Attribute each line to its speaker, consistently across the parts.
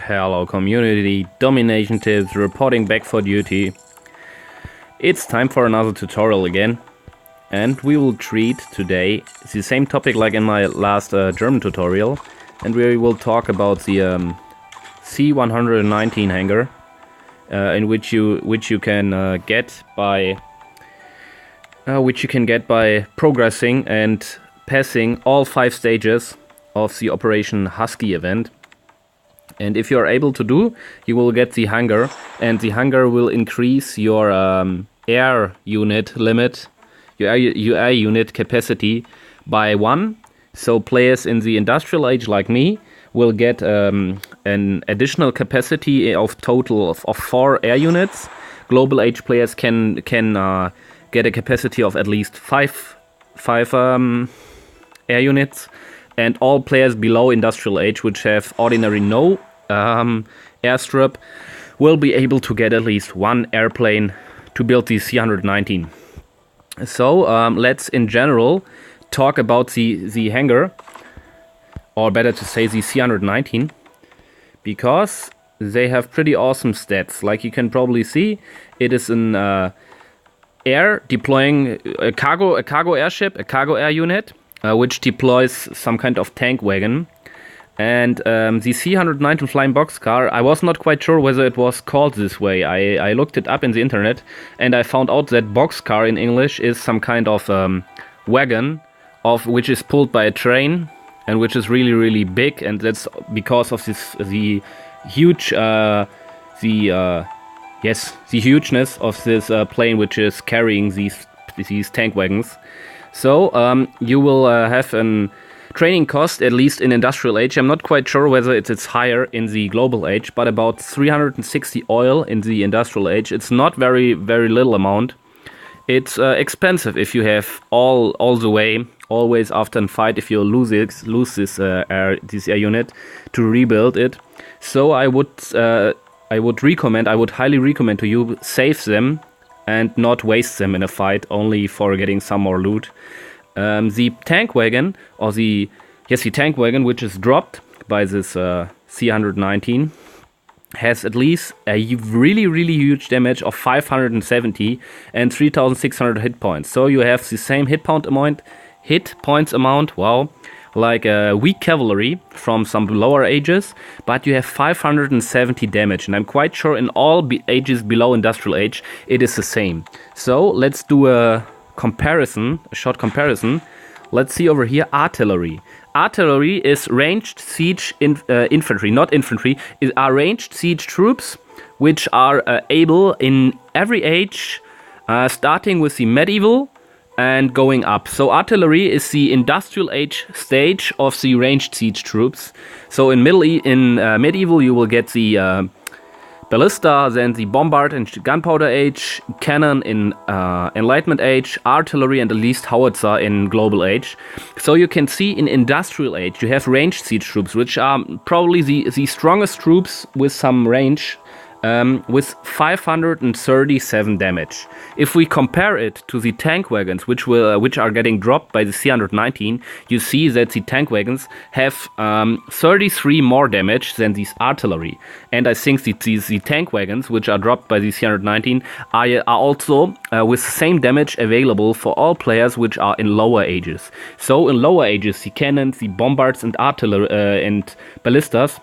Speaker 1: Hello community, Domination Tips reporting back for duty. It's time for another tutorial again, and we will treat today the same topic like in my last German tutorial, and we will talk about the C-119 hangar, in which you can get by progressing and passing all 5 stages of the Operation Husky event. And if you are able to do, you will get the hangar, and the hangar will increase your air unit limit, your air unit capacity by 1. So players in the industrial age like me will get an additional capacity of total of 4 air units. Global age players can get a capacity of at least 5 air units. And all players below industrial age, which have ordinary no airstrip, will be able to get at least 1 airplane to build the C-119. So let's in general talk about the hangar, or better to say the C-119, because they have pretty awesome stats. Like you can probably see, it is an air deploying a cargo airship, a cargo air unit, which deploys some kind of tank wagon. And the C-119 Flying Boxcar, I was not quite sure whether it was called this way. I looked it up in the internet, and I found out that boxcar in English is some kind of wagon which is pulled by a train, and which is really, really big, and that's because of the hugeness of this plane which is carrying these tank wagons. So you will have an training cost, at least in industrial age. I'm not quite sure whether it's higher in the global age, but about 360 oil in the industrial age. It's not very, very little amount. It's expensive if you have all the way, always after a fight, if you lose this air unit, to rebuild it. So I would highly recommend to you save them and not waste them in a fight only for getting some more loot. The tank wagon, tank wagon, which is dropped by this C-119, has at least a really, really huge damage of 570 and 3,600 hit points. So you have the same hit points amount, wow, like weak cavalry from some lower ages, but you have 570 damage, and I'm quite sure in all ages below industrial age it is the same. So let's do a short comparison. Let's see over here, artillery. Artillery is ranged siege infantry, not infantry, are ranged siege troops which are able in every age, starting with the medieval and going up. So artillery is the industrial age stage of the ranged siege troops. So in medieval you will get the ballista, then the bombard and gunpowder age, cannon in enlightenment age, artillery and at least howitzer in global age. So you can see in industrial age you have ranged siege troops, which are probably the strongest troops with some range, with 537 damage. If we compare it to the tank wagons, which are getting dropped by the C-119, you see that the tank wagons have 33 more damage than these artillery. And I think the tank wagons, which are dropped by the C-119, are also with the same damage available for all players which are in lower ages. So in lower ages, the cannons, the bombards and artillery and ballistas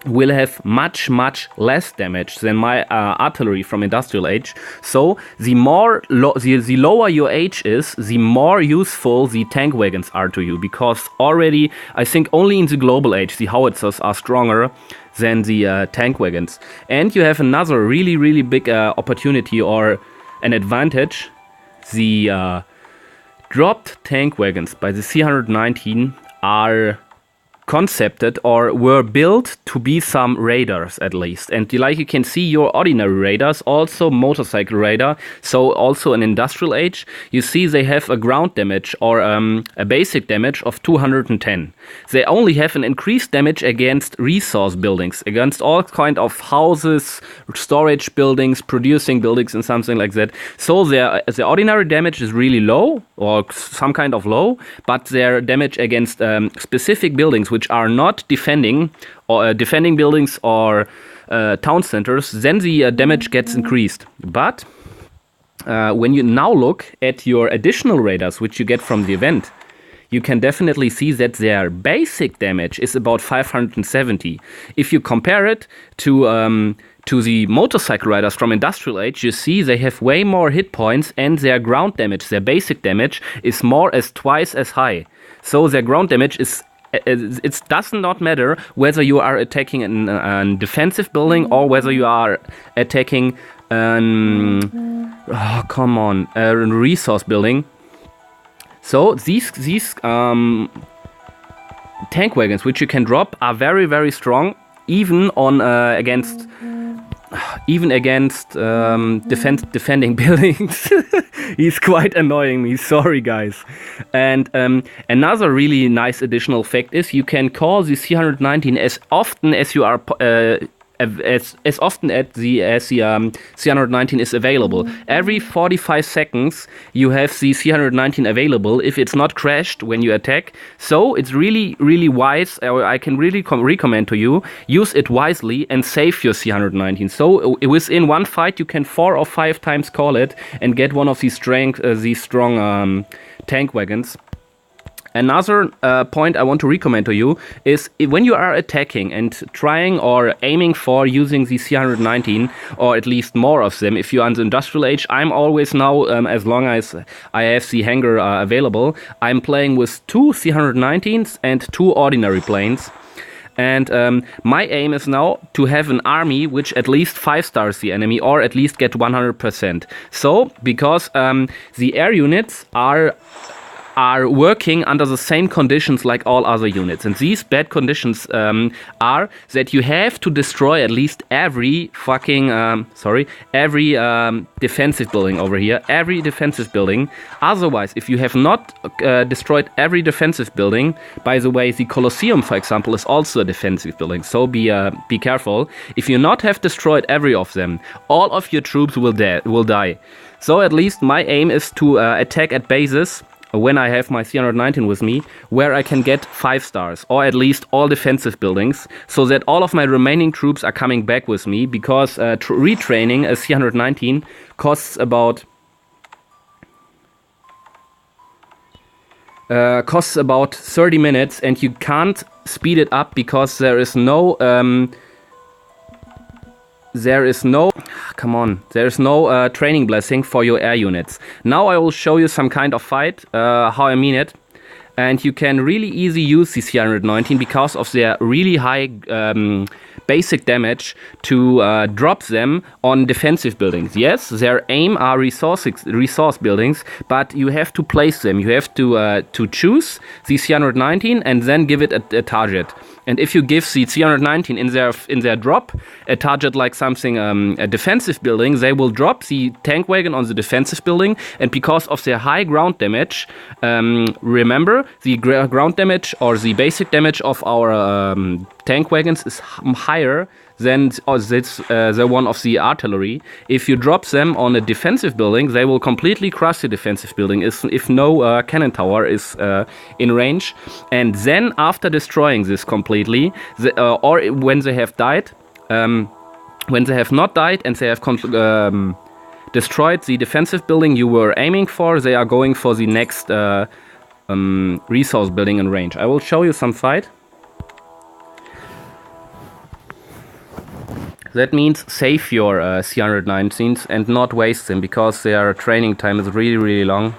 Speaker 1: will have much less damage than my artillery from industrial age. So the lower your age is, the more useful the tank wagons are to you, because already I think only in the global age the howitzers are stronger than the tank wagons. And you have another really big opportunity or an advantage. The dropped tank wagons by the C-119 are concepted or were built to be some raiders at least, and like you can see, your ordinary raiders, also motorcycle raider, so also an industrial age, you see they have a ground damage or a basic damage of 210. They only have an increased damage against resource buildings, against all kind of houses, storage buildings, producing buildings and something like that. So their ordinary damage is really low, or some kind of low, but their damage against specific buildings buildings which are not defending or defending buildings or town centers, then the damage gets increased. But when you now look at your additional radars which you get from the event, you can definitely see that their basic damage is about 570. If you compare it to the motorcycle riders from Industrial Age, you see they have way more hit points, and their ground damage, their basic damage, is more as twice as high. So their ground damage is, it does not matter whether you are attacking a defensive building or whether you are attacking a resource building. So these tank wagons which you can drop are very, very strong, even on against defending buildings. He's quite annoying me, sorry guys. And another really nice additional fact is you can call the C-119 as often as you are as often as the C-119 is available. Every 45 seconds you have the C-119 available if it's not crashed when you attack. So it's really, really wise. I can really recommend to you, use it wisely and save your C-119. So within one fight you can 4 or 5 times call it and get one of these strong tank wagons. Another point I want to recommend to you is when you are attacking and trying or aiming for using the C-119, or at least more of them, if you're on the Industrial Age, I'm always now, as long as I have the hangar available, I'm playing with 2 C-119s and 2 ordinary planes. And my aim is now to have an army which at least 5 stars the enemy, or at least get 100%. So, because the air units are working under the same conditions like all other units, and these bad conditions are that you have to destroy at least every defensive building over here, every defensive building. Otherwise, if you have not destroyed every defensive building, by the way, the Colosseum, for example, is also a defensive building, so be careful. If you not have destroyed every of them, all of your troops will die. So at least my aim is to attack at bases when I have my C-119 with me, where I can get 5 stars, or at least all defensive buildings, so that all of my remaining troops are coming back with me, because retraining a C-119 costs about 30 minutes, and you can't speed it up because there is no training blessing for your air units. Now I will show you some kind of fight, how I mean it. And you can really easy use the C-119 because of their really high basic damage to drop them on defensive buildings. Yes, their aim are resource buildings, but you have to place them. You have to choose the C-119 and then give it a target. And if you give the C-119 in their drop a target like something a defensive building, they will drop the tank wagon on the defensive building. And because of their high ground damage, remember the ground damage or the basic damage of our tank wagons is higher than the one of the artillery. If you drop them on a defensive building, they will completely crush the defensive building if no cannon tower is in range. And then after destroying this completely, or when they have died, when they have not died and they have destroyed the defensive building you were aiming for, they are going for the next resource building in range. I will show you some fight. That means save your C-119s and not waste them, because their training time is really, really long.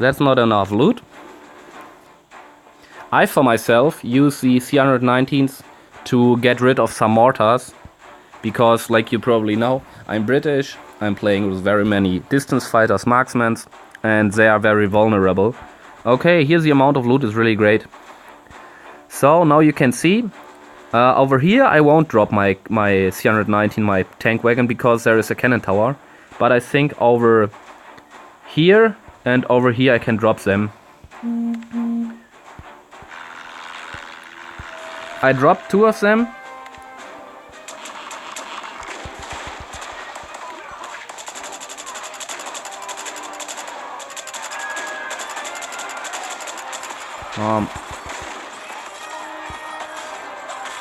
Speaker 1: That's not enough loot. I, for myself, use the C-119s to get rid of some mortars, because, like you probably know, I'm British, I'm playing with very many distance fighters, marksmen, and they are very vulnerable. Okay, here's the amount of loot, is really great. So, now you can see, over here I won't drop my C-119, my tank wagon, because there is a cannon tower. But I think over here and over here I can drop them. I dropped 2 of them.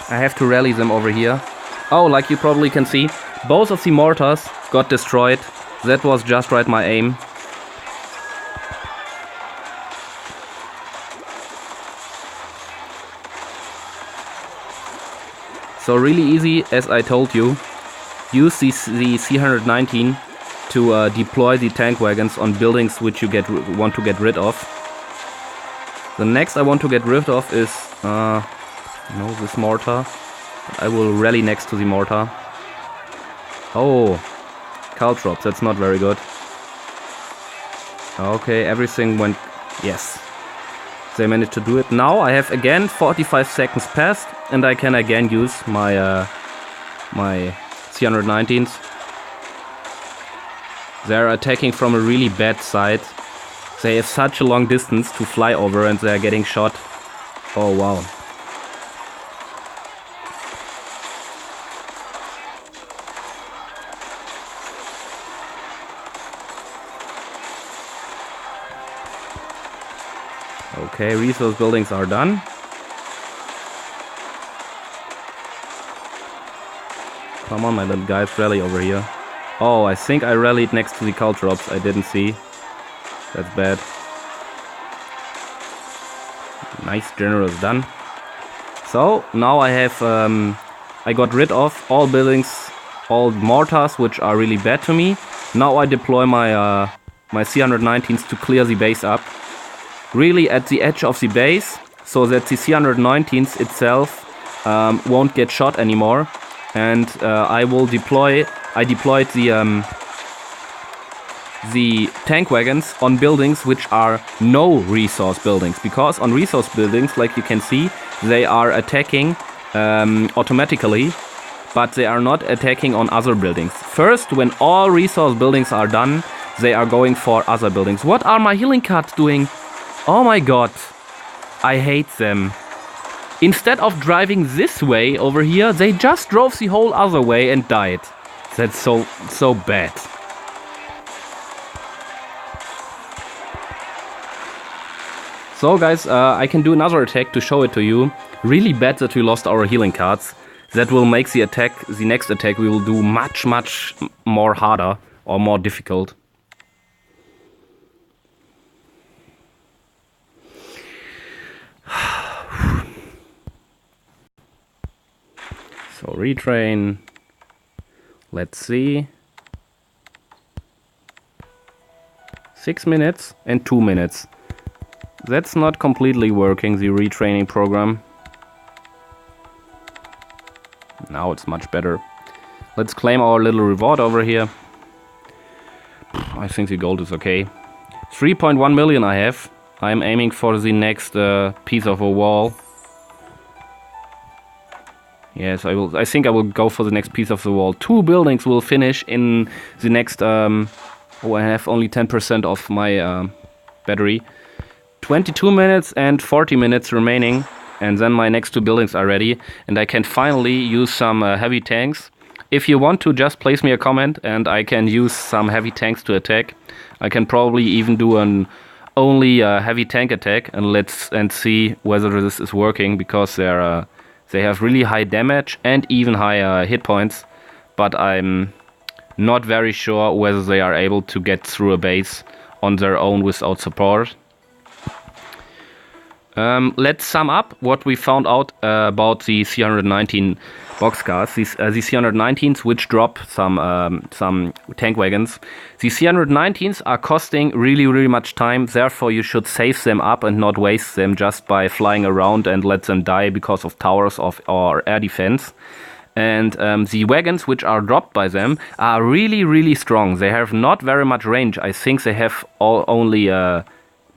Speaker 1: I have to rally them over here. Oh, like you probably can see, both of the mortars got destroyed. That was just right my aim. So really easy, as I told you. Use the C-119 to deploy the tank wagons on buildings which you want to get rid of. The next I want to get rid of is this mortar. I will rally next to the mortar. Oh, caltrops, that's not very good. Okay, everything went... Yes, they managed to do it. Now I have again 45 seconds passed, and I can again use my my C-119s. They're attacking from a really bad side. They have such a long distance to fly over, and they're getting shot. Oh wow. Okay, resource buildings are done. Come on, my little guys, rally over here. Oh, I think I rallied next to the caltrops. I didn't see. That's bad. Nice general is done. So now I have I got rid of all buildings, all mortars, which are really bad to me. Now I deploy my my C-119s to clear the base up. Really at the edge of the base, so that the C-119s itself won't get shot anymore. And I deployed the tank wagons on buildings which are no resource buildings, because on resource buildings, like you can see, they are attacking automatically, but they are not attacking on other buildings. First, when all resource buildings are done, they are going for other buildings. What are my healing cards doing? Oh my god, I hate them. Instead of driving this way over here, they just drove the whole other way and died. That's so bad. So guys, I can do another attack to show it to you. Really bad that we lost our healing cards. That will make the next attack we will do much more harder or more difficult. So retrain, let's see, 6 minutes and 2 minutes. That's not completely working, the retraining program. Now it's much better. Let's claim our little reward over here. I think the gold is okay. 3.1 million I have. I'm aiming for the next piece of a wall. Yes, I think I will go for the next piece of the wall. 2 buildings will finish in the next... I have only 10% of my battery. 22 minutes and 40 minutes remaining. And then my next 2 buildings are ready. And I can finally use some heavy tanks. If you want to, just place me a comment and I can use some heavy tanks to attack. I can probably even do an only heavy tank attack and see whether this is working, because they have really high damage and even high hit points, but I'm not very sure whether they are able to get through a base on their own without support. Let's sum up what we found out about the C-119 boxcars. These C-119s which drop some tank wagons. The C-119s are costing really much time, therefore you should save them up and not waste them just by flying around and let them die because of towers or air defense. And the wagons which are dropped by them are really strong. They have not very much range. I think they have only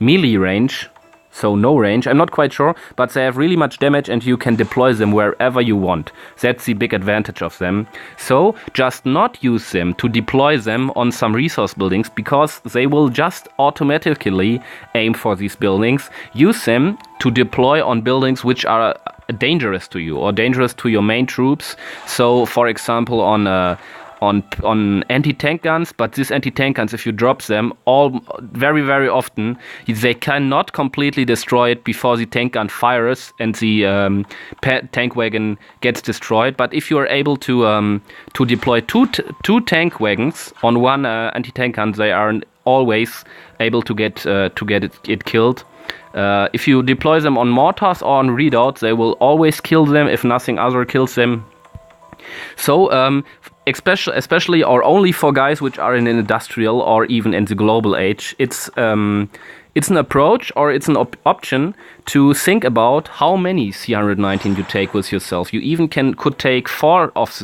Speaker 1: melee range. So no range, I'm not quite sure, but they have really much damage and you can deploy them wherever you want. That's the big advantage of them. So just not use them to deploy them on some resource buildings, because they will just automatically aim for these buildings. Use them to deploy on buildings which are dangerous to you or dangerous to your main troops. So for example on on anti-tank guns, but these anti-tank guns, if you drop them, all very often they cannot completely destroy it before the tank gun fires and the tank wagon gets destroyed. But if you are able to deploy two tank wagons on one anti-tank gun, they are always able to get it killed. If you deploy them on mortars or on readouts, they will always kill them if nothing other kills them. So especially or only for guys which are in an industrial or even in the global age, it's an approach or it's an option to think about how many C-119 you take with yourself. You even could take 4 of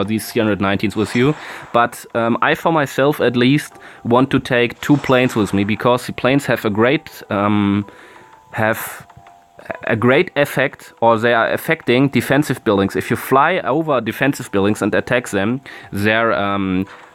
Speaker 1: these C-119s with you, but I for myself at least want to take 2 planes with me, because the planes have a great effect, or they are affecting defensive buildings. If you fly over defensive buildings and attack them, their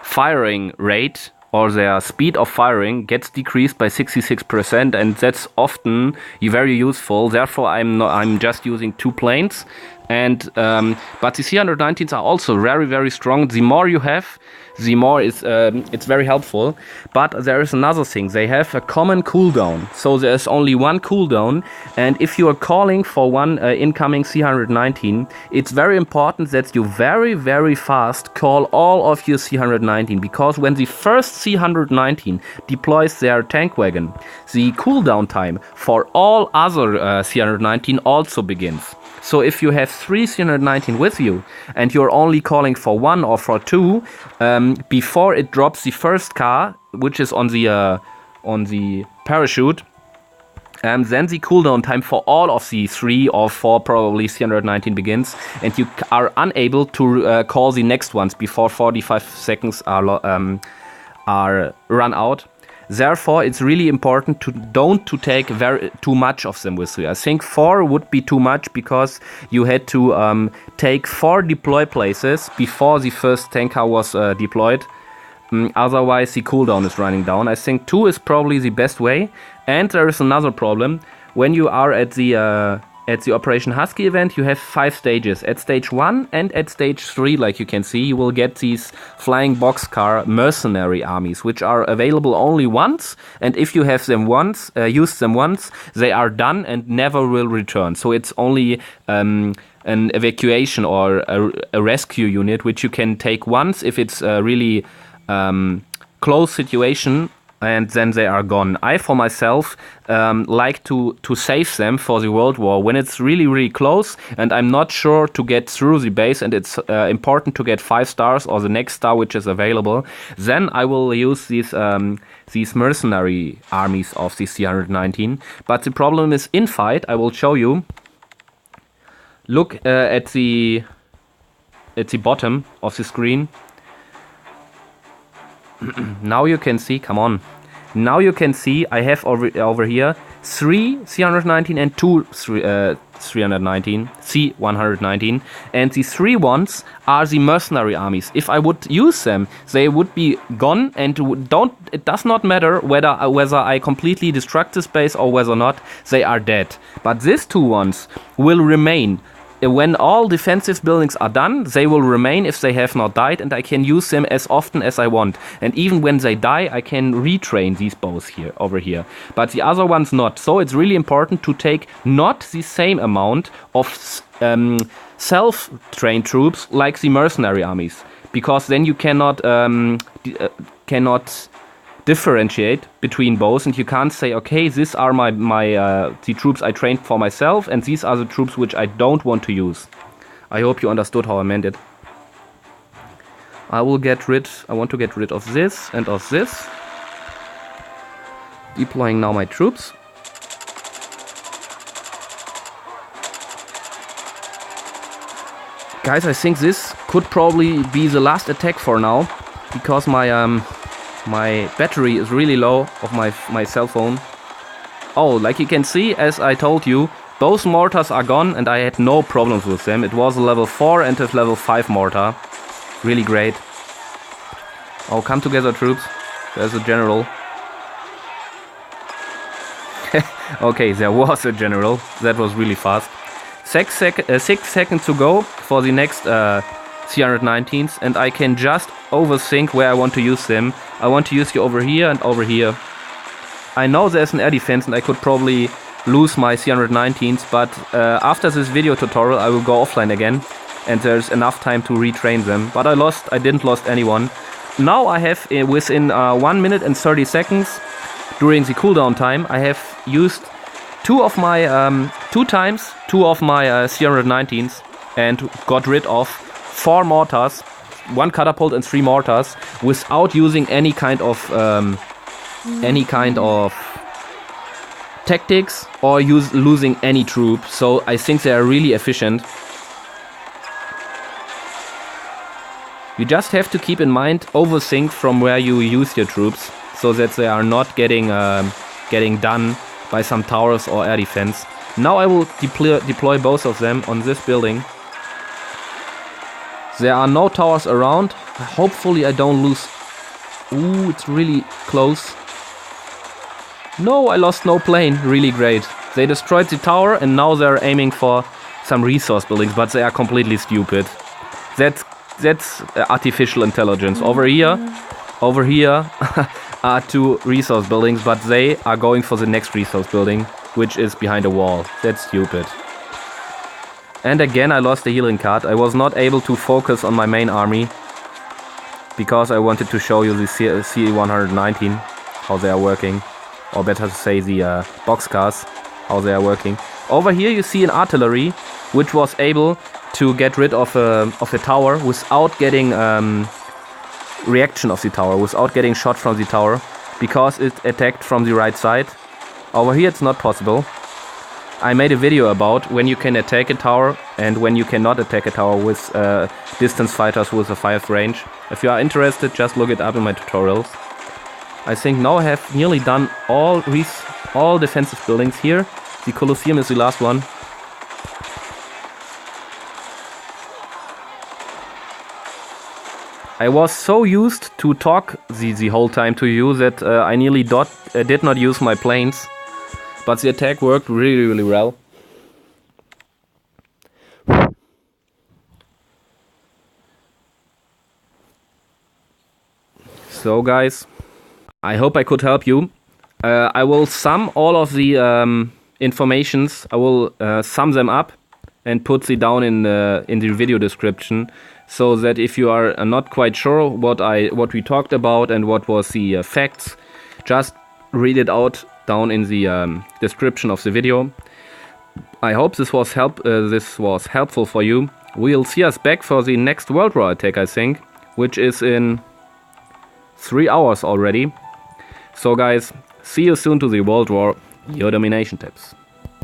Speaker 1: firing rate or their speed of firing gets decreased by 66%, and that's often very useful. Therefore, I'm just using 2 planes. And but the C-119s are also very strong. The more you have, the more it's very helpful. But there is another thing. They have a common cooldown. So there's only one cooldown. And if you are calling for one incoming C-119, it's very important that you very fast call all of your C-119. Because when the first C-119 deploys their tank wagon, the cooldown time for all other C-119 also begins. So if you have 3 C-119 with you and you're only calling for 1 or for 2, before it drops the first car, which is on the parachute, then the cooldown time for all of the 3 or 4 probably C-119 begins, and you are unable to call the next ones before 45 seconds are run out. Therefore, it's really important to take too much of them with you. I think 4 would be too much, because you had to take 4 deploy places before the first tank car was deployed. Otherwise, the cooldown is running down. I think 2 is probably the best way. And there is another problem. When you are at the Operation Husky event, you have 5 stages. At stage 1 and at stage 3, like you can see, you will get these Flying Boxcar Mercenary armies, which are available only once. And if you have them once, use them once, they are done and never will return. So it's only an evacuation or a rescue unit, which you can take once if it's a really close situation, and then they are gone. I, for myself, like to save them for the World War when it's really close and I'm not sure to get through the base, and it's important to get 5 stars or the next star which is available. Then I will use these mercenary armies of the C-119. But the problem is in fight. I will show you. Look at the bottom of the screen. Now you can see, come on. Now you can see I have over here 3 C-119 and 2 C-119, and the 3 ones are the mercenary armies. If I would use them, they would be gone, and it does not matter whether I completely destruct the base or whether or not, they are dead. But these 2 ones will remain. When all defensive buildings are done, they will remain if they have not died, and I can use them as often as I want. And even when they die, I can retrain these bows over here. But the other ones not. So it's really important to take not the same amount of self-trained troops like the mercenary armies, because then you cannot differentiate between both, and you can't say, okay, these are the troops I trained for myself, and these are the troops which I don't want to use. I hope you understood how I meant it. I want to get rid of this and of this. Deploying now my troops. Guys, I think this could probably be the last attack for now, because my battery is really low of my cell phone. Oh, like you can see, as I told you, both mortars are gone and I had no problems with them. It was a level 4 and a level 5 mortar. Really great. Oh, come together, troops. There's a general. Okay, there was a general. That was really fast. 6 seconds to go for the next C-119s, and I can just overthink where I want to use them. I want to use you over here and over here. I know there's an air defense and I could probably lose my C-119s, but after this video tutorial I will go offline again, and there's enough time to retrain them. But I didn't lost anyone. Now I have, within 1 minute and 30 seconds, during the cooldown time, I have used two times two of my C-119s and got rid of 4 mortars, 1 catapult and 3 mortars, without using any kind of tactics or losing any troops. So I think they are really efficient. You just have to keep in mind, overthink from where you use your troops, so that they are not getting done by some towers or air defense. Now I will deploy both of them on this building. There are no towers around. Hopefully I don't lose. Ooh, it's really close. No, I lost no plane. Really great. They destroyed the tower and now they're aiming for some resource buildings, but they are completely stupid. That's artificial intelligence. Over here are 2 resource buildings, but they are going for the next resource building, which is behind a wall. That's stupid. And again I lost the healing card. I was not able to focus on my main army because I wanted to show you the C-119, how they are working. Or better to say the boxcars, how they are working. Over here you see an artillery, which was able to get rid of a tower without getting reaction of the tower, without getting shot from the tower, because it attacked from the right side. Over here it's not possible. I made a video about when you can attack a tower and when you cannot attack a tower with distance fighters with a 5 range. If you are interested, just look it up in my tutorials. I think now I have nearly done all defensive buildings here. The Colosseum is the last one. I was so used to talk the whole time to you that I nearly did not use my planes. But the attack worked really, really well. So guys, I hope I could help you. I will sum all of the informations. I will sum them up and put them down in the video description, so that if you are not quite sure what we talked about and what was the facts, just read it out down in the description of the video. I hope this was helpful for you. We'll see us back for the next World War attack, I think, which is in 3 hours already. So guys, see you soon to the World War, your domination tips.